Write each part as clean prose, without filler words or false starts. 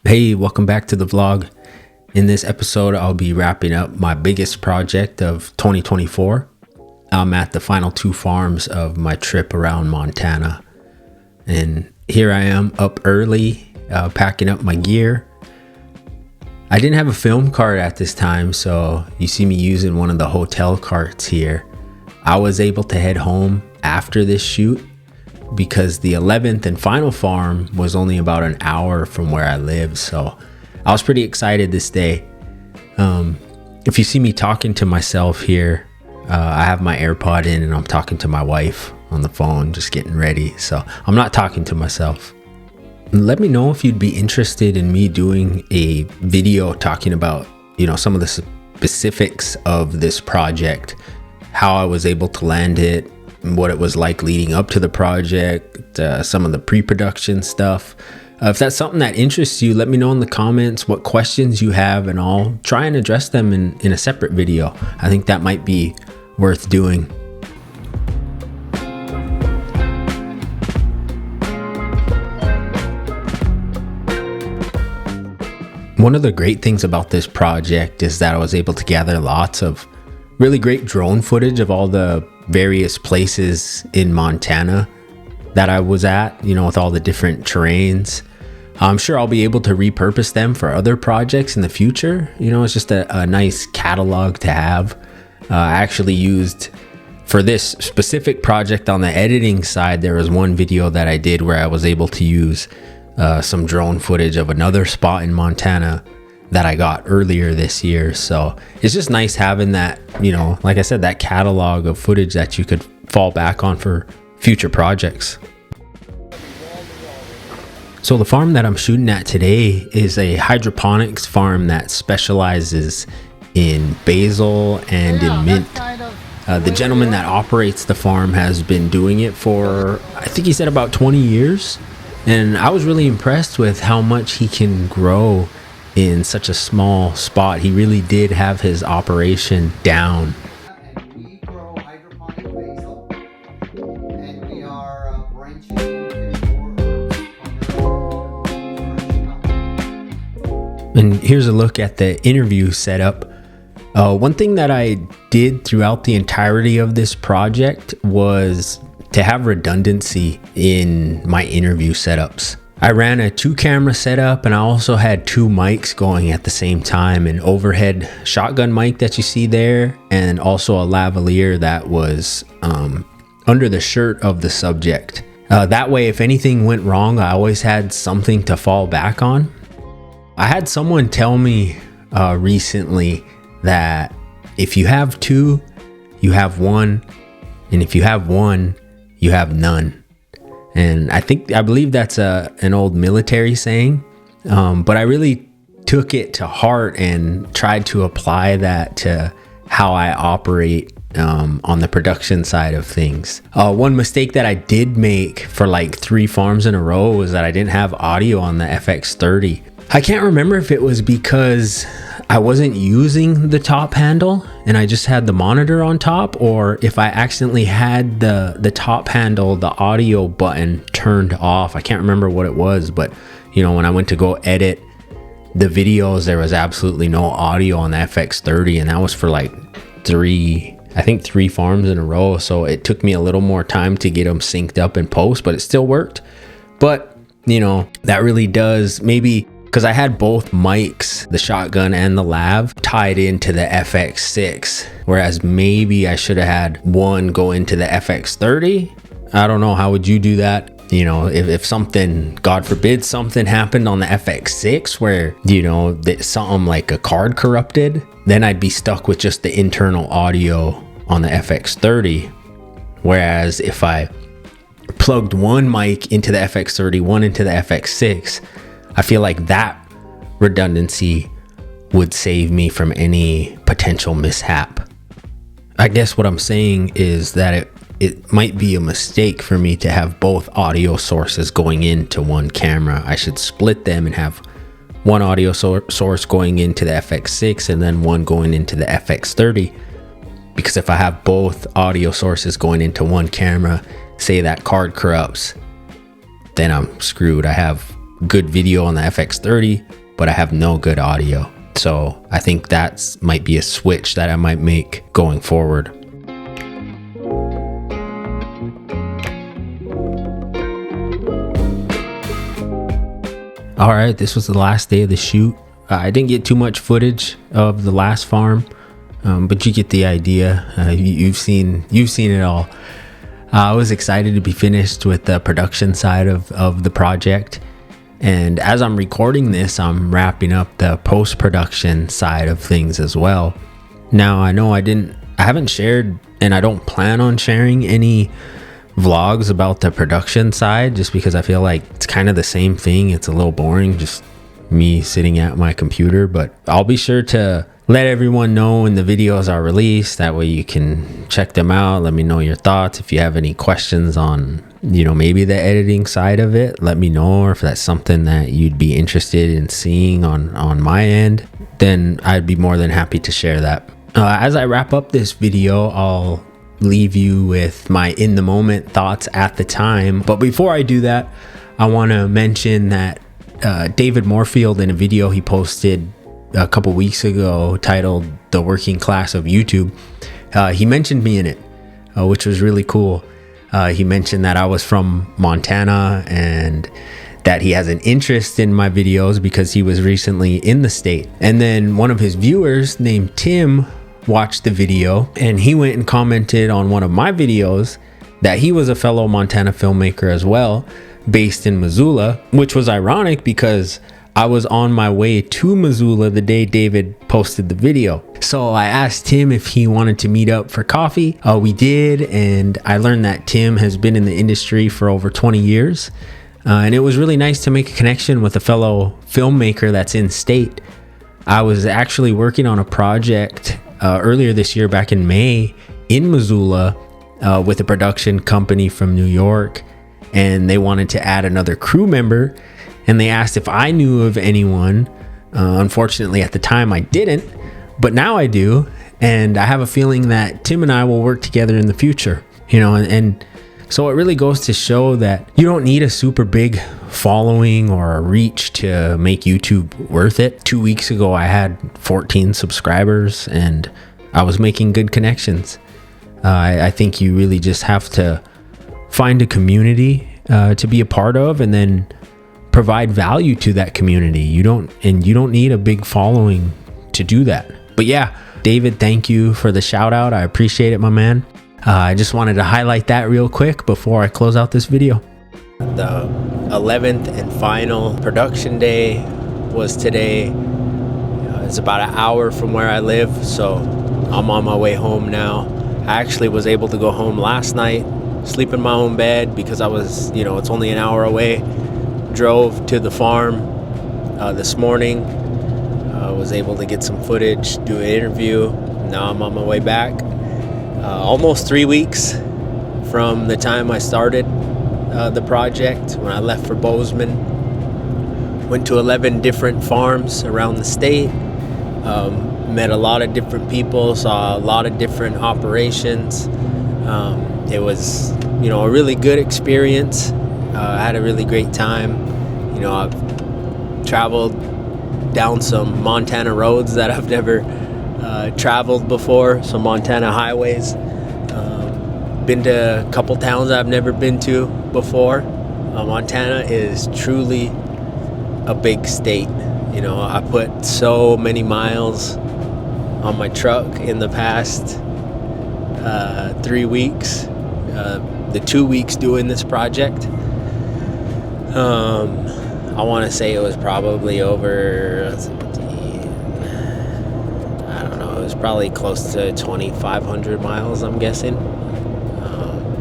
Hey, welcome back to the vlog. In this episode, I'll be wrapping up my biggest project of 2024. I'm at the final 2 farms of my trip around Montana. And here I am up early, packing up my gear. I didn't have a film cart at this time, so you see me using one of the hotel carts here. I was able to head home after this shoot because the 11th and final farm was only about an hour from where I live, so I was pretty excited this day. If you see me talking to myself here, I have my AirPod in and I'm talking to my wife on the phone, just getting ready, so I'm not talking to myself. Let me know if you'd be interested in me doing a video talking about, some of the specifics of this project, how I was able to land it, what it was like leading up to the project, some of the pre-production stuff. If that's something that interests you, let me know in the comments what questions you have and I'll try and address them in a separate video. I think that might be worth doing. One of the great things about this project is that I was able to gather lots of really great drone footage of all the various places in Montana that I was at, with all the different terrains. I'm sure I'll be able to repurpose them for other projects in the future. It's just a nice catalog to have. I actually used, for this specific project on the editing side, there was one video that I did where I was able to use some drone footage of another spot in Montana that I got earlier this year. So it's just nice having that, like I said, that catalog of footage that you could fall back on for future projects. So the farm that I'm shooting at today is a hydroponics farm that specializes in basil and in mint. The gentleman that operates the farm has been doing it for, I think he said about 20 years. And I was really impressed with how much he can grow in such a small spot. He really did have his operation down. And we grow hydroponic basil, and we are branching into more herbs. And here's a look at the interview setup. One thing that I did throughout the entirety of this project was to have redundancy in my interview setups. I ran a 2-camera setup and I also had 2 mics going at the same time, an overhead shotgun mic that you see there and also a lavalier that was under the shirt of the subject. That way, if anything went wrong, I always had something to fall back on. I had someone tell me recently that if you have 2, you have 1, and if you have 1, you have none. And I believe that's an old military saying, but I really took it to heart and tried to apply that to how I operate on the production side of things. One mistake that I did make for like 3 farms in a row was that I didn't have audio on the FX30. I can't remember if it was because I wasn't using the top handle and I just had the monitor on top, or if I accidentally had the top handle, the audio button turned off. I can't remember what it was, but when I went to go edit the videos, there was absolutely no audio on the FX30, and that was for like 3 farms in a row. So it took me a little more time to get them synced up in post, but it still worked. But that really does, maybe because I had both mics, the shotgun and the lav, tied into the FX6, whereas maybe I should have had one go into the FX30. I don't know, how would you do that? If something, God forbid, something happened on the FX6 where, that something like a card corrupted, then I'd be stuck with just the internal audio on the FX30. Whereas if I plugged one mic into the FX30, one into the FX6, I feel like that redundancy would save me from any potential mishap. I guess what I'm saying is that it might be a mistake for me to have both audio sources going into one camera. I should split them and have one audio source going into the FX6 and then one going into the FX30. Because if I have both audio sources going into one camera, say that card corrupts, then I'm screwed. I have good video on the FX30, but I have no good audio. So I think that's might be a switch that I might make going forward. All right, this was the last day of the shoot. I didn't get too much footage of the last farm, but you get the idea. You've seen it all. I was excited to be finished with the production side of the project. And as I'm recording this, I'm wrapping up the post-production side of things as well. Now, I know I haven't shared, and I don't plan on sharing any vlogs about the production side, just because I feel like it's kind of the same thing. It's a little boring, just me sitting at my computer, but I'll be sure to let everyone know when the videos are released. That way you can check them out. Let me know your thoughts. If you have any questions on, maybe the editing side of it, let me know. Or if that's something that you'd be interested in seeing on my end, then I'd be more than happy to share that. As I wrap up this video, I'll leave you with my in the moment thoughts at the time. But before I do that, I want to mention that David Moorfield, in a video he posted a couple weeks ago titled "The Working Class of YouTube," he mentioned me in it, which was really cool. He mentioned that I was from Montana and that he has an interest in my videos because he was recently in the state. And then one of his viewers named Tim watched the video, and he went and commented on one of my videos that he was a fellow Montana filmmaker as well, based in Missoula, which was ironic because I was on my way to Missoula the day David posted the video. So I asked Tim if he wanted to meet up for coffee. We did, and I learned that Tim has been in the industry for over 20 years. And it was really nice to make a connection with a fellow filmmaker that's in state. I was actually working on a project earlier this year, back in May, in Missoula, with a production company from New York, and they wanted to add another crew member, and they asked if I knew of anyone. Unfortunately, at the time I didn't, but now I do, and I have a feeling that Tim and I will work together in the future, and so it really goes to show that you don't need a super big following or a reach to make YouTube worth it. 2 weeks ago, I had 14 subscribers and I was making good connections. I think you really just have to find a community to be a part of, and then provide value to that community. You don't need a big following to do that. But yeah, David, thank you for the shout out. I appreciate it, my man. I just wanted to highlight that real quick before I close out this video. The 11th and final production day was today. It's about an hour from where I live, so I'm on my way home now. I actually was able to go home last night, sleep in my own bed because I was, it's only an hour away. Drove to the farm this morning. Was able to get some footage, do an interview. Now I'm on my way back. Almost 3 weeks from the time I started the project, when I left for Bozeman. Went to 11 different farms around the state. Met a lot of different people, saw a lot of different operations. It was, a really good experience. I had a really great time. I've traveled down some Montana roads that I've never traveled before, some Montana highways. Been to a couple towns I've never been to before. Montana is truly a big state. I put so many miles on my truck in the past 3 weeks, the 2 weeks doing this project. I want to say it was probably over, I don't know, it was probably close to 2,500 miles, I'm guessing.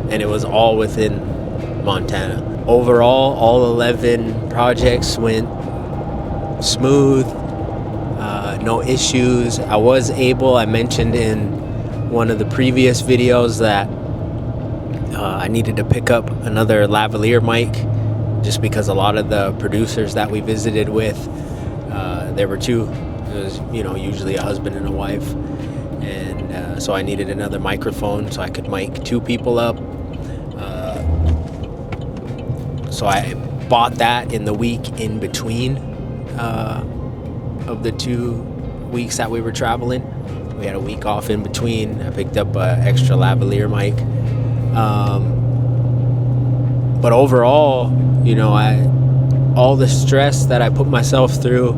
And it was all within Montana. Overall, all 11 projects went smooth, no issues. I mentioned in one of the previous videos that I needed to pick up another lavalier mic, just because a lot of the producers that we visited with, there were two. It was, usually a husband and a wife. And so I needed another microphone so I could mic two people up. So I bought that in the week in between of the 2 weeks that we were traveling. We had a week off in between. I picked up an extra lavalier mic. But overall, all the stress that I put myself through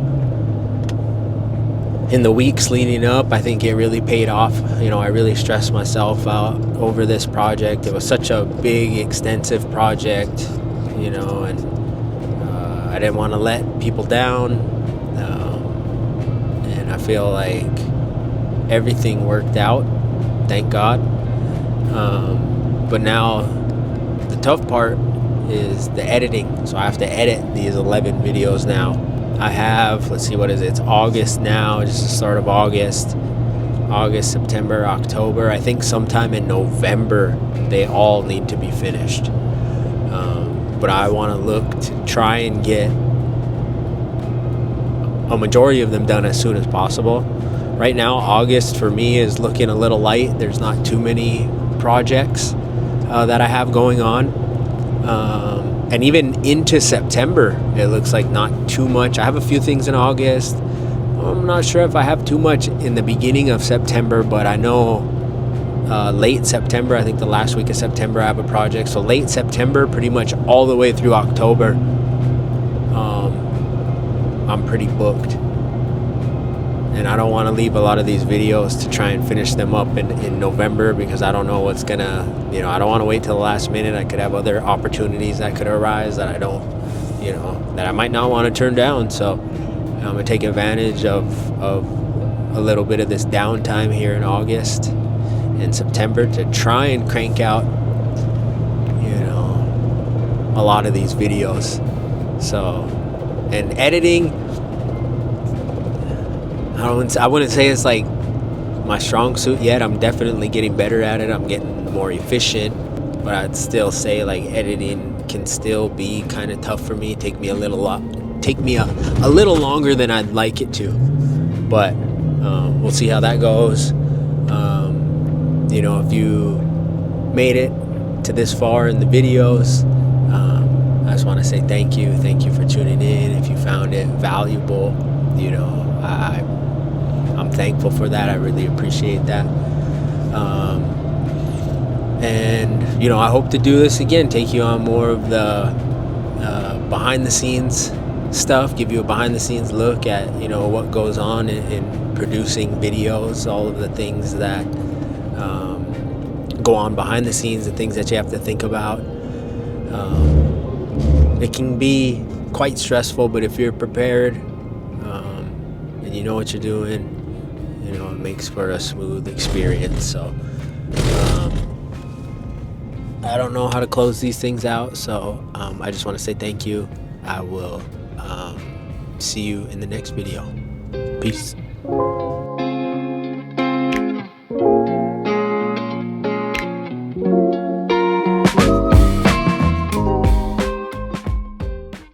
in the weeks leading up, I think it really paid off. I really stressed myself out over this project. It was such a big, extensive project, and I didn't want to let people down. And I feel like everything worked out, thank God. But now the tough part is the editing. So I have to edit these 11 videos now. I have, let's see, what is it? It's August now. It's the start of August, September, October. I think sometime in November they all need to be finished. But I want to look to try and get a majority of them done as soon as possible. Right now, August for me is looking a little light. There's not too many projects that I have going on. And even into September, it looks like not too much. I have a few things in August. I'm not sure if I have too much in the beginning of September, but I know late September, I think the last week of September, I have a project. So late September, pretty much all the way through October, I'm pretty booked. And I don't want to leave a lot of these videos to try and finish them up in November, because I don't know what's gonna, I don't want to wait till the last minute. I could have other opportunities that could arise that I don't, that I might not want to turn down. So I'm gonna take advantage of a little bit of this downtime here in August and September to try and crank out, a lot of these videos. So, and editing, I wouldn't say it's like my strong suit yet. I'm definitely getting better at it. I'm getting more efficient, but I'd still say like editing can still be kind of tough for me. Take me a little longer than I'd like it to, but we'll see how that goes. If you made it to this far in the videos, I just want to say thank you for tuning in. If you found it valuable, I'm thankful for that. I really appreciate that. And I hope to do this again, take you on more of the behind the scenes stuff, give you a behind the scenes look at what goes on in producing videos, all of the things that go on behind the scenes, the things that you have to think about. It can be quite stressful, but if you're prepared and you know what you're doing, it makes for a smooth experience. So I don't know how to close these things out, so I just want to say thank you. I will see you in the next video. Peace.